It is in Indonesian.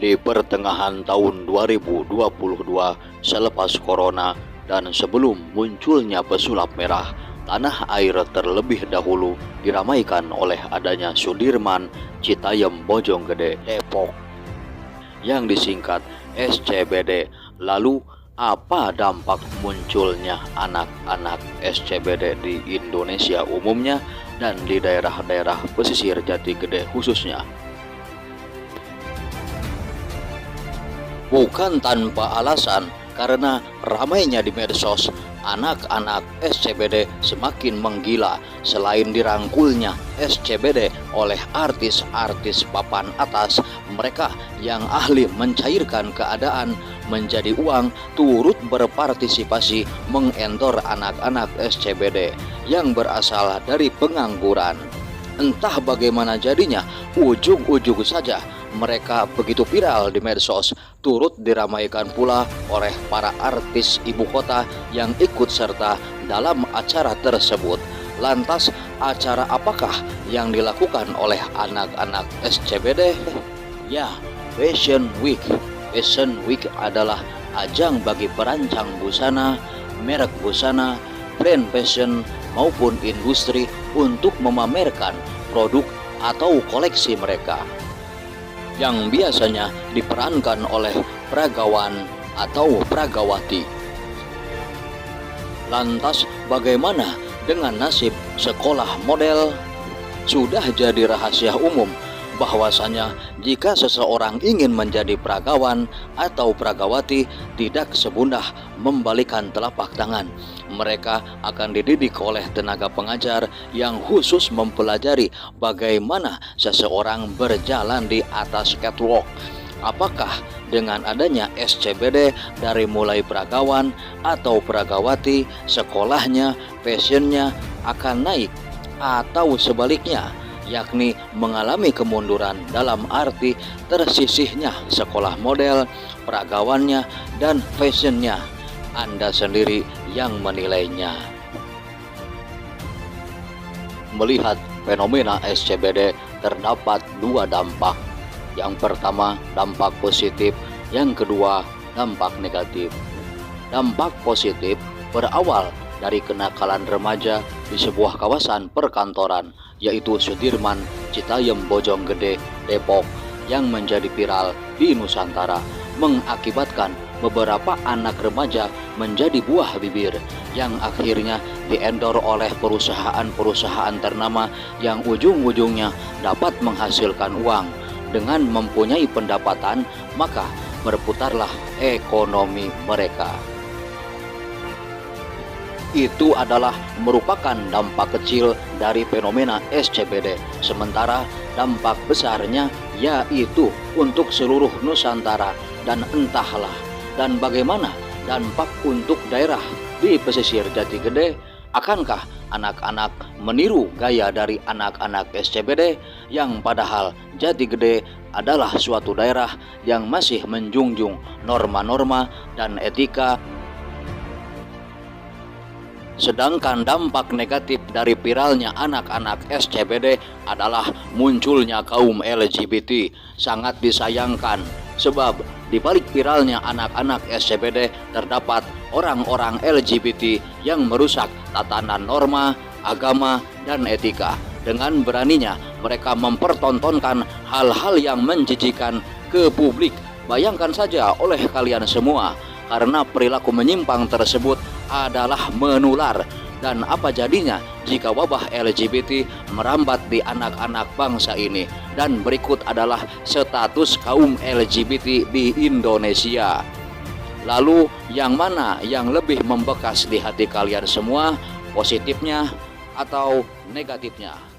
di pertengahan tahun 2022 selepas corona dan sebelum munculnya pesulap merah, tanah air terlebih dahulu diramaikan oleh adanya Sudirman Citayam Bojonggede Depok yang disingkat SCBD. Lalu apa dampak munculnya anak-anak SCBD di Indonesia umumnya dan di daerah-daerah pesisir Jati Gede khususnya? Bukan tanpa alasan, karena ramainya di medsos, anak-anak SCBD semakin menggila. Selain dirangkulnya SCBD oleh artis-artis papan atas, mereka yang ahli mencairkan keadaan menjadi uang turut berpartisipasi mengendor anak-anak SCBD yang berasal dari pengangguran. Entah bagaimana jadinya, ujung-ujung saja mereka begitu viral di medsos, turut diramaikan pula oleh para artis ibu kota yang ikut serta dalam acara tersebut. Lantas, acara apakah yang dilakukan oleh anak-anak SCBD? Ya, Fashion Week. Fashion Week adalah ajang bagi perancang busana, merek busana, brand fashion maupun industri untuk memamerkan produk atau koleksi mereka yang biasanya diperankan oleh peragawan atau peragawati. Lantas bagaimana dengan nasib sekolah model? Sudah jadi rahasia umum bahwasanya jika seseorang ingin menjadi peragawan atau peragawati, tidak semudah membalikan telapak tangan. Mereka akan dididik oleh tenaga pengajar yang khusus mempelajari bagaimana seseorang berjalan di atas catwalk. Apakah dengan adanya SCBD, dari mulai peragawan atau peragawati, sekolahnya, fashionnya akan naik, atau sebaliknya, yakni mengalami kemunduran dalam arti tersisihnya sekolah model, peragawannya, dan fashionnya? Anda sendiri yang menilainya. Melihat fenomena SCBD terdapat dua dampak. Yang pertama, dampak positif. Yang kedua, dampak negatif. Dampak positif berawal dari kenakalan remaja di sebuah kawasan perkantoran, yaitu Sudirman Citayam Bojonggede Depok, yang menjadi viral di Nusantara, mengakibatkan beberapa anak remaja menjadi buah bibir yang akhirnya diendor oleh perusahaan-perusahaan ternama yang ujung-ujungnya dapat menghasilkan uang. Dengan mempunyai pendapatan, maka berputarlah ekonomi mereka. Itu adalah merupakan dampak kecil dari fenomena SCBD. Sementara dampak besarnya yaitu untuk seluruh Nusantara. Dan entahlah dan bagaimana dampak untuk daerah di pesisir Jati Gede. Akankah anak-anak meniru gaya dari anak-anak SCBD yang padahal Jati Gede adalah suatu daerah yang masih menjunjung norma-norma dan etika? Sedangkan dampak negatif dari viralnya anak-anak SCBD adalah munculnya kaum LGBT. Sangat disayangkan, sebab di balik viralnya anak-anak SCBD terdapat orang-orang LGBT yang merusak tatanan norma, agama, dan etika. Dengan beraninya mereka mempertontonkan hal-hal yang menjijikan ke publik. Bayangkan saja oleh kalian semua, karena perilaku menyimpang tersebut adalah menular. Dan apa jadinya jika wabah LGBT merambat di anak-anak bangsa ini? Dan berikut adalah status kaum LGBT di Indonesia. Lalu yang mana yang lebih membekas di hati kalian semua, positifnya atau negatifnya?